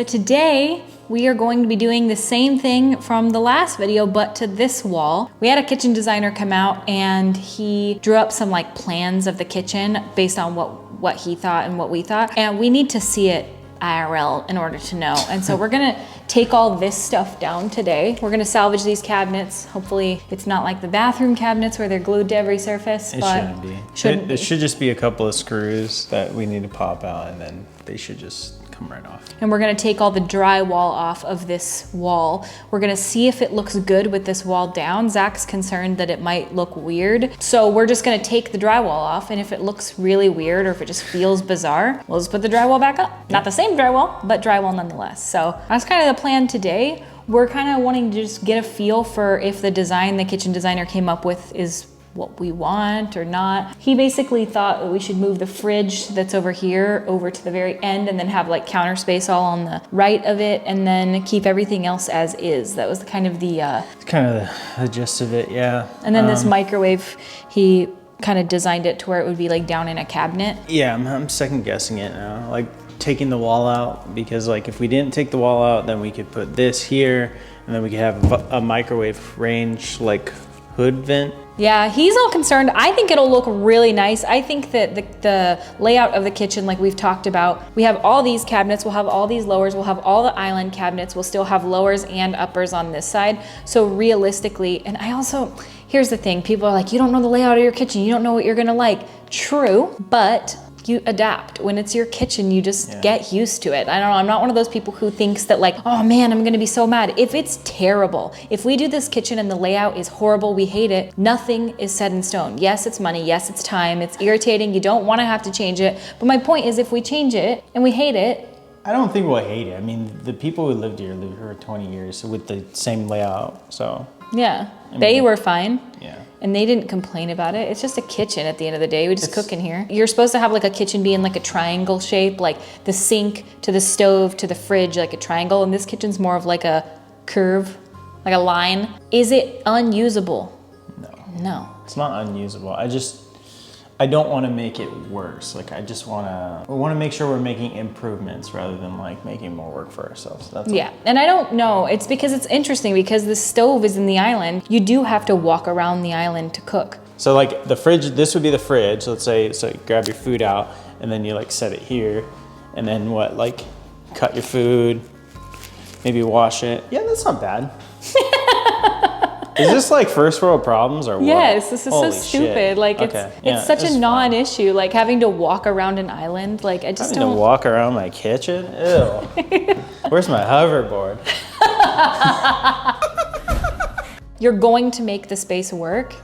so today we are going to be doing the same thing from the last video, but to this wall. We had a kitchen designer come out and he drew up some like plans of the kitchen based on what he thought and what we thought. And we need to see it IRL in order to know. And so we're gonna take all this stuff down today. We're gonna salvage these cabinets. Hopefully it's not like the bathroom cabinets where they're glued to every surface. It shouldn't be. It should just be a couple of screws that we need to pop out, and then they should just come right off. And we're gonna take all the drywall off of this wall. We're gonna see if it looks good with this wall down. Zach's concerned that it might look weird. So we're just gonna take the drywall off, and if it looks really weird or if it just feels bizarre, we'll just put the drywall back up. Yep. Not the same drywall, but drywall nonetheless. So that's kind of the plan today. We're kind of wanting to just get a feel for if the design the kitchen designer came up with is what we want or not. He basically thought that we should move the fridge that's over here over to the very end and then have like counter space all on the right of it and then keep everything else as is. That was kind of the gist of it, yeah. And then this microwave, he kind of designed it to where it would be like down in a cabinet. Yeah, I'm second guessing it now. Like taking the wall out, because like if we didn't take the wall out, then we could put this here and then we could have a microwave range like hood vent. Yeah, he's all concerned. I think it'll look really nice. I think that the layout of the kitchen, like we've talked about, we have all these cabinets, we'll have all these lowers, we'll have all the island cabinets, we'll still have lowers and uppers on this side. So realistically, and I also, here's the thing, people are like, you don't know the layout of your kitchen, you don't know what you're gonna like. True, but you adapt. When it's your kitchen, you just get used to it. I don't know, I'm not one of those people who thinks that like, oh man, I'm gonna be so mad. If it's terrible, if we do this kitchen and the layout is horrible, we hate it, nothing is set in stone. Yes, it's money, yes, it's time, it's irritating, you don't wanna have to change it. But my point is if we change it and we hate it, I don't think we'll hate it. I mean, the people who lived here for 20 years with the same layout, so. Yeah, they were fine. Yeah. And they didn't complain about it. It's just a kitchen at the end of the day. We just cook in here. You're supposed to have like a kitchen be in like a triangle shape, like the sink to the stove to the fridge, like a triangle. And this kitchen's more of like a curve, like a line. Is it unusable? No. No. It's not unusable. I don't want to make it worse. Like we want to make sure we're making improvements rather than like making more work for ourselves. That's yeah. And I don't know. It's because it's interesting because the stove is in the island. You do have to walk around the island to cook. So like the fridge, this would be the fridge. Let's say, so you grab your food out and then you like set it here and then what, like cut your food, maybe wash it. Yeah, that's not bad. Is this like first world problems or what? Yes, this is Holy so stupid. Shit. Like it's such a non-issue. Like having to walk around an island. Like I just having to walk around my kitchen? Ew. Where's my hoverboard? You're going to make the space work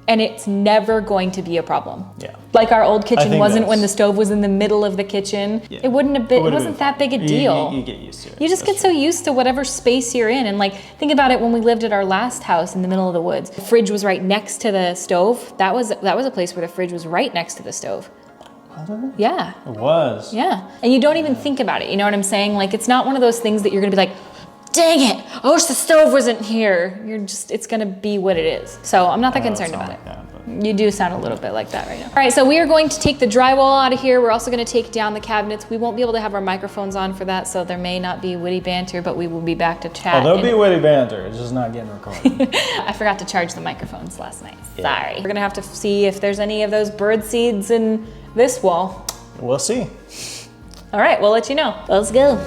and it's never going to be a problem. Yeah. Like our old kitchen wasn't when the stove was in the middle of the kitchen. Yeah. It wouldn't have been, it wasn't that big a deal. You get used to it. You just get so used to whatever space you're in. And like, think about it when we lived at our last house in the middle of the woods. The fridge was right next to the stove. That was a place where the fridge was right next to the stove. Was it? Yeah. It was. Yeah. And you don't even think about it. You know what I'm saying? Like, it's not one of those things that you're gonna be like, dang it, I wish the stove wasn't here. It's gonna be what it is. So I'm not that concerned about it. You do sound a little bit like that right now. All right, so we are going to take the drywall out of here. We're also gonna take down the cabinets. We won't be able to have our microphones on for that, so there may not be witty banter, but we will be back to chat. Oh, there'll be witty banter, it's just not getting recorded. I forgot to charge the microphones last night, sorry. We're gonna have to see if there's any of those bird seeds in this wall. We'll see. All right, we'll let you know. Let's go.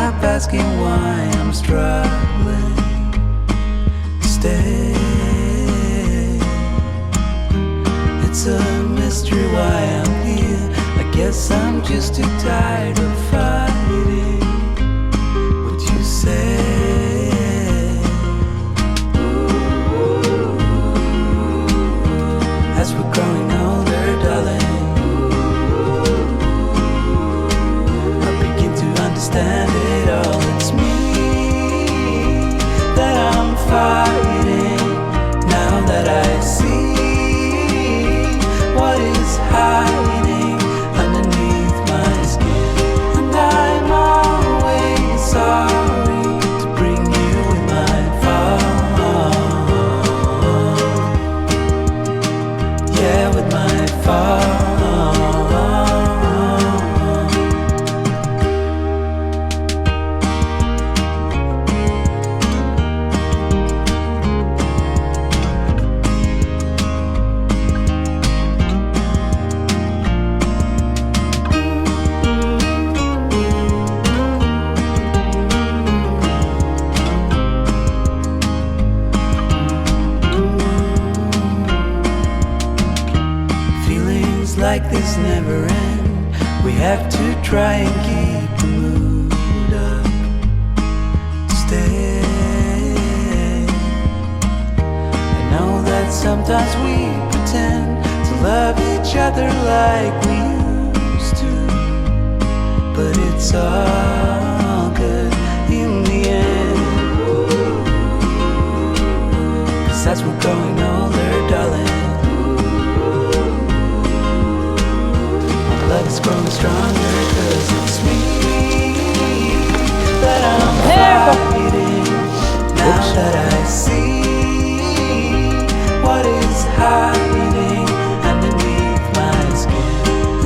stop asking why I'm struggling to stay. It's a mystery why I'm here. I guess I'm just too tired of fighting what you say. As we're growing older, darling, I begin to understand it all. It's me that I'm fighting now that I see what is hiding underneath my skin. And I'm always sorry to bring you in my fault. Yeah, with my fault. Feelings like this never end. We have to try and keep the mood up to stay. I know that sometimes we pretend to love each other like we used to, but it's all good in the end. 'Cause as we're growing older, darling, love is growing stronger, 'cause it's me that I'm fighting now that I see what is hiding underneath my skin.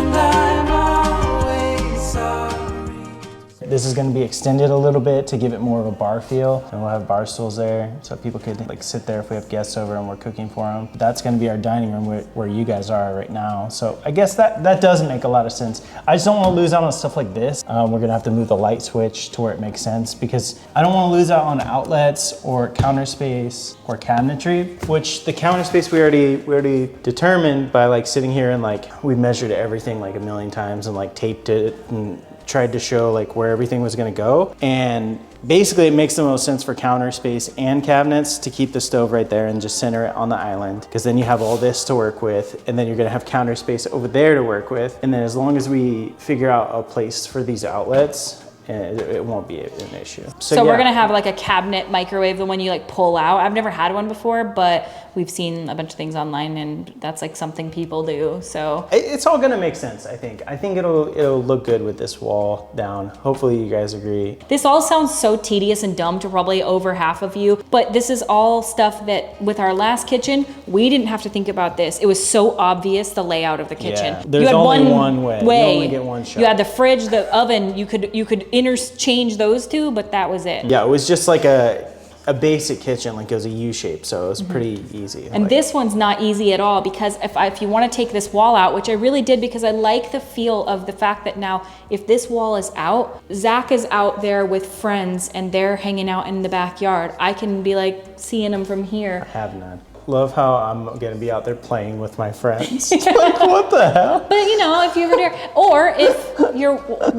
And I'm always sorry. This is going to be extended a little bit to give it more of a bar feel, and we'll have bar stools there so people could like sit there if we have guests over and we're cooking for them. That's going to be our dining room where you guys are right now. So I guess that doesn't make a lot of sense. I just don't want to lose out on stuff like this. We're going to have to move the light switch to where it makes sense, because I don't want to lose out on outlets or counter space or cabinetry, which the counter space we already determined by like sitting here and like we measured everything like a million times and like taped it and tried to show like where everything was going to go. And basically it makes the most sense for counter space and cabinets to keep the stove right there and just center it on the island, because then you have all this to work with, and then you're going to have counter space over there to work with. And then as long as we figure out a place for these outlets, it won't be an issue. So yeah. we're gonna have like a cabinet microwave, the one you like pull out. I've never had one before, but we've seen a bunch of things online and that's like something people do, so. It's all gonna make sense, I think. I think it'll look good with this wall down. Hopefully you guys agree. This all sounds so tedious and dumb to probably over half of you, but this is all stuff that with our last kitchen, we didn't have to think about this. It was so obvious, the layout of the kitchen. Yeah, there's only one way. You only get one shot. You had the fridge, the oven, you could interchange those two, but that was it. Yeah, it was just like a basic kitchen, like it was a U shape, so it was pretty easy. And this one's not easy at all, because if you want to take this wall out, which I really did because I like the feel of the fact that now if this wall is out, Zack is out there with friends and they're hanging out in the backyard. I can be like seeing them from here. I have none. Love how I'm gonna be out there playing with my friends. Like, what the hell? But you know, if you're there, or if you're,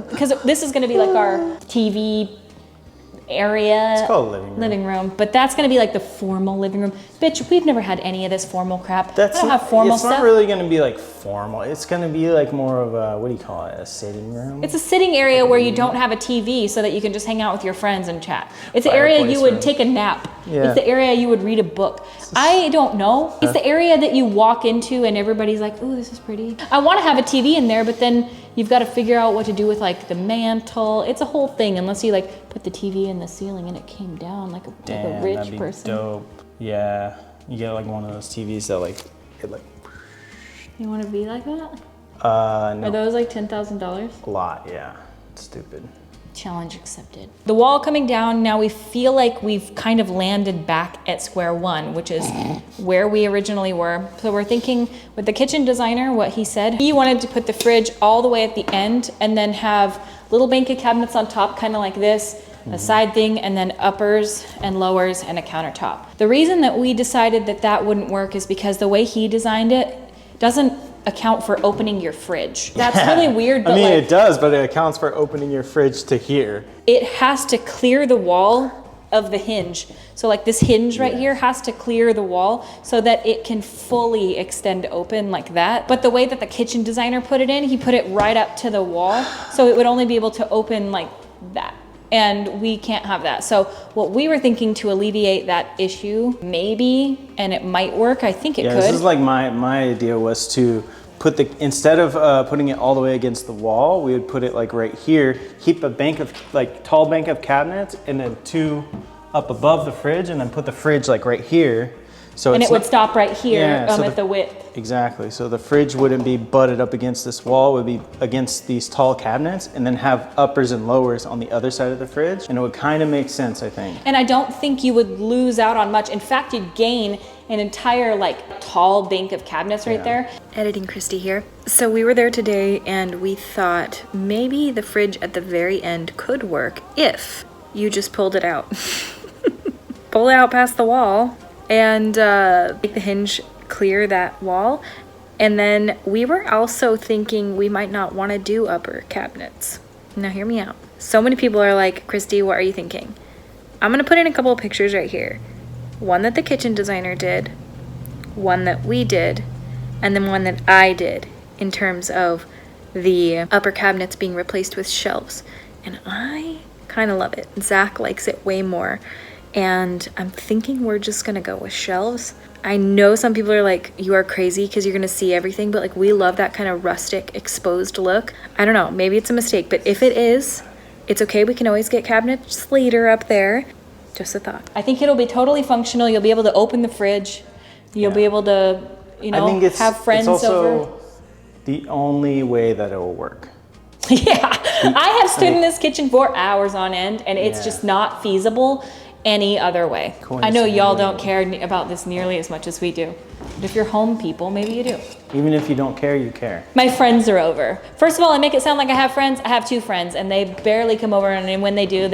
because this is gonna be like our TV area. It's called living room. But that's gonna be like the formal living room. Bitch, we've never had any of this formal crap. I don't have formal stuff. It's not really gonna be like formal. It's gonna be like more of a, what do you call it, a sitting room? It's a sitting area where you don't have a TV so that you can just hang out with your friends and chat. It's the area you would take a nap. Yeah. It's the area you would read a book. I don't know. It's the area that you walk into and everybody's like, ooh, this is pretty. I wanna have a TV in there, but then you've got to figure out what to do with like the mantle. It's a whole thing unless you like put the TV in the ceiling and it came down like a rich that'd be person. Dope. Yeah, you get like one of those TVs that like it like. You want to be like that? No. Are those like $10,000? A lot, yeah. It's stupid. Challenge accepted. The wall coming down, now we feel like we've kind of landed back at square one, which is where we originally were. So we're thinking with the kitchen designer, what he said, he wanted to put the fridge all the way at the end and then have little bank of cabinets on top, kind of like this, a side thing, and then uppers and lowers and a countertop. The reason that we decided that that wouldn't work is because the way he designed it doesn't account for opening your fridge. That's really weird, but I mean, like, it does, but it accounts for opening your fridge to here. it has to clear the wall of the hinge. So like this hinge right here has to clear the wall so that it can fully extend open like that. But the way that the kitchen designer put it in, he put it right up to the wall. So it would only be able to open like that. And we can't have that. So what we were thinking to alleviate that issue, maybe, and it might work, I think it could. This is like my idea was to put instead of putting it all the way against the wall, we would put it like right here, keep a bank of, like tall bank of cabinets, and then 2 up above the fridge, and then put the fridge like right here. So And it would stop right here so at the width. Exactly. So the fridge wouldn't be butted up against this wall, it would be against these tall cabinets, and then have uppers and lowers on the other side of the fridge. And it would kind of make sense, I think. And I don't think you would lose out on much. In fact, you'd gain an entire like tall bank of cabinets right there. Editing Kristi here. So we were there today and we thought maybe the fridge at the very end could work if you just pulled it out. Pull it out past the wall and make the hinge clear that wall. And then we were also thinking we might not want to do upper cabinets. Now hear me out. So many people are like, Kristi, what are you thinking? I'm gonna put in a couple of pictures right here. One that the kitchen designer did, one that we did, and then one that I did in terms of the upper cabinets being replaced with shelves. And I kind of love it. Zack likes it way more. And I'm thinking we're just gonna go with shelves. I know some people are like, you are crazy because you're gonna see everything, but like we love that kind of rustic exposed look. I don't know, maybe it's a mistake, but if it is, it's okay. We can always get cabinets later up there. Just a thought. I think it'll be totally functional. You'll be able to open the fridge. You'll be able to, you know, have friends it's also over. The only way that it will work. Yeah, I have stood in this kitchen for hours on end and it's just not feasible any other way. I know y'all don't care about this nearly as much as we do. But if you're home people, maybe you do. Even if you don't care, you care. My friends are over. First of all, I make it sound like I have friends. I have 2 friends and they barely come over, and when they do,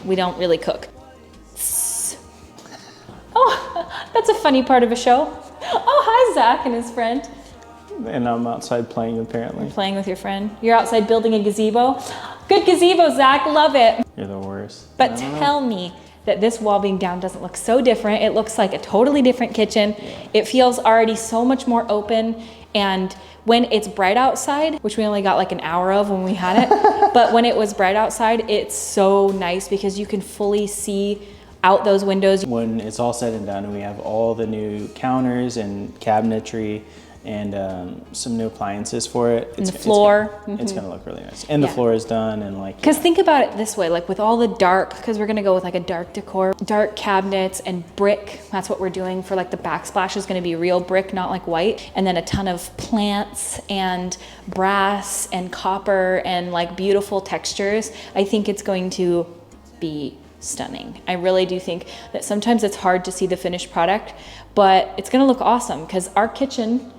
we don't really cook. Oh, that's a funny part of a show. Oh, hi, Zack and his friend. And I'm outside playing, apparently. You're playing with your friend. You're outside building a gazebo. Good gazebo, Zack. Love it. You're the worst. But tell me that this wall being down doesn't look so different. It looks like a totally different kitchen. It feels already so much more open. And when it's bright outside, which we only got like an hour of when we had it, but when it was bright outside, it's so nice because you can fully see out those windows. When it's all said and done, we have all the new counters and cabinetry and some new appliances for it. And the floor. It's gonna look really nice. And the floor is done, and like. Because think about it this way, like with all the dark, because we're gonna go with like a dark decor, dark cabinets and brick. That's what we're doing for like the backsplash is gonna be real brick, not like white. And then a ton of plants and brass and copper and like beautiful textures. I think it's going to be stunning. I really do think that sometimes it's hard to see the finished product, but it's gonna look awesome because our kitchen,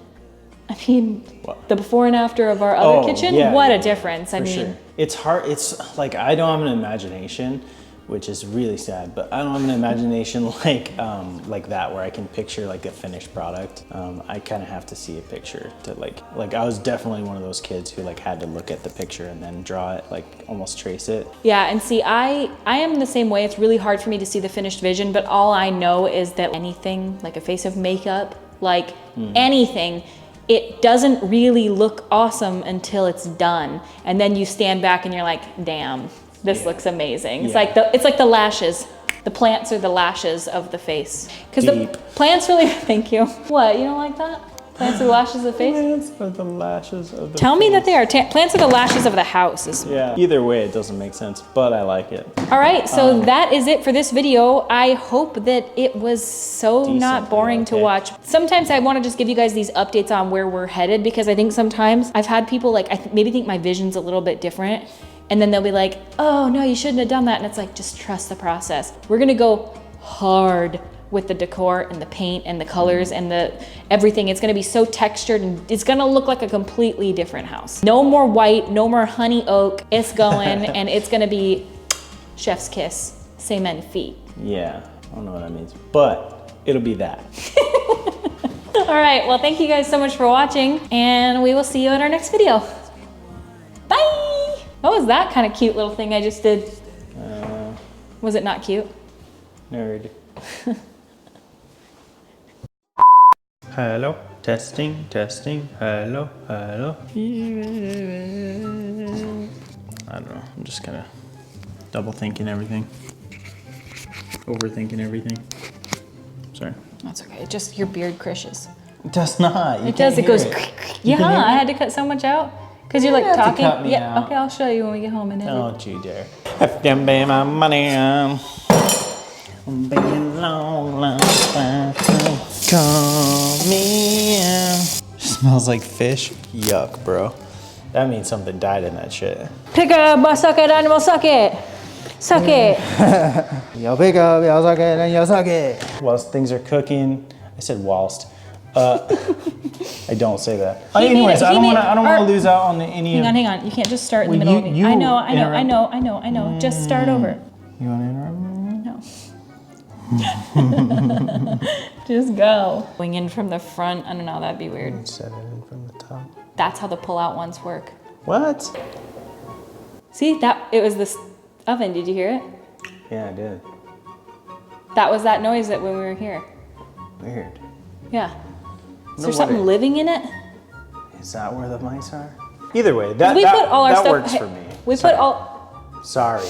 I mean, the before and after of our other kitchen, what a difference. I mean, sure. It's hard. It's like, I don't have an imagination, which is really sad, but I don't have an imagination like that where I can picture like a finished product. I kind of have to see a picture to like I was definitely one of those kids who like had to look at the picture and then draw it, like almost trace it. Yeah, and see, I am the same way. It's really hard for me to see the finished vision, but all I know is that anything, like a face of makeup, like anything, it doesn't really look awesome until it's done. And then you stand back and you're like, damn, this looks amazing. It's like the lashes. The plants are the lashes of the face. Because the plants really, thank you. What, you don't like that? Plants are the lashes of the face? Plants are the lashes of the Tell face. me that they are. Plants are the lashes of the house. Yeah, either way it doesn't make sense, but I like it. All right, so that is it for this video. I hope that it was so not boring to watch. Sometimes I want to just give you guys these updates on where we're headed because I think sometimes I've had people like maybe think my vision's a little bit different. And then they'll be like, oh no, you shouldn't have done that. And it's like, just trust the process. We're gonna go hard with the decor and the paint and the colors and the everything. It's gonna be so textured and it's gonna look like a completely different house. No more white, no more honey oak. It's going and it's gonna be chef's kiss, say magnifique. Yeah, I don't know what that means, but it'll be that. All right, well, thank you guys so much for watching and we will see you in our next video. Bye. What was that kind of cute little thing I just did? Was it not cute? Nerd. Hello, testing, testing, hello, hello. I don't know, I'm just kind of double thinking everything. Overthinking everything. Sorry. That's okay, just your beard crishes. It does not. It does, it goes, yeah, I had to cut so much out. Because you're like have to talking. cut me Yeah, out. okay, I'll show you when we get home and edit. Don't you dare. If you pay my money, be a long, long time. Call me in. Smells like fish. Yuck, bro. That means something died in that shit. Pick up a sucket animal, suck it. Suck it. Yo, pick up, yo, suck it, and yo, suck it. Whilst things are cooking, I said whilst. I don't say that. Anyways, I don't want to lose out on any. Hang on. You can't just start in the Well, middle of you me. I know. Just start over. You want to interrupt me? No. Just go. Going in from the front. I don't know. That'd be weird. Set it in from the top. That's how the pull-out ones work. What? See that? It was this oven. Did you hear it? Yeah, I did. That was that noise that when we were here. Weird. Yeah. Is No there something wonder. living in it? Is that where the mice are? Either way, that We put all our that stuff. works for me. We put all. Sorry.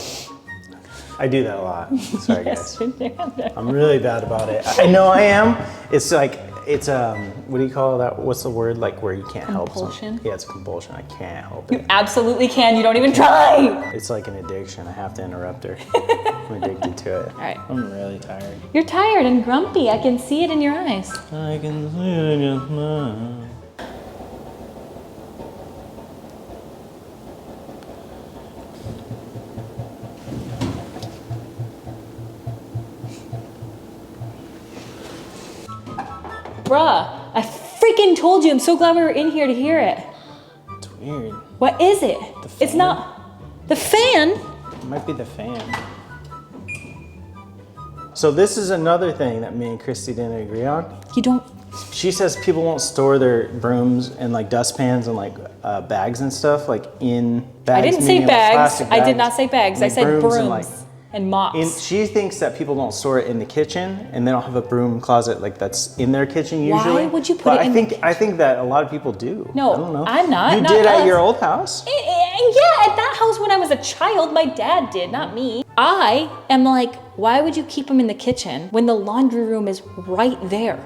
I do that a lot. Sorry, Yes, guys. you did. I'm really bad about it. I know I am. It's like, it's what do you call that? What's the word? Like where you can't help Compulsion? something. Yeah, it's a compulsion. I can't help You it. absolutely can. You don't even try. It's like an addiction. I have to interrupt her. I'm addicted to it. All right. I'm really tired. You're tired and grumpy. I can see it in your eyes. I can see it in your smile. Bruh, I freaking told you. I'm so glad we were in here to hear it. It's weird. What is it? The It's fan? not the fan. It might be the fan. So this is another thing that me and Kristi didn't agree on. You don't. She says people won't store their brooms and like dustpans and like bags and stuff like in bags. I didn't say meaning, like, bags. plastic I did bags, not say bags. I like said brooms and, like, and mops. she thinks that people don't store it in the kitchen and they don't have a broom closet like that's in their kitchen usually. Why would you put But it in the I think that a lot of people do. No, I don't know. I'm not. You Not did at us. your old house? Yeah, at that house when I was a child, my dad did, not me. I am like, why would you keep them in the kitchen when the laundry room is right there?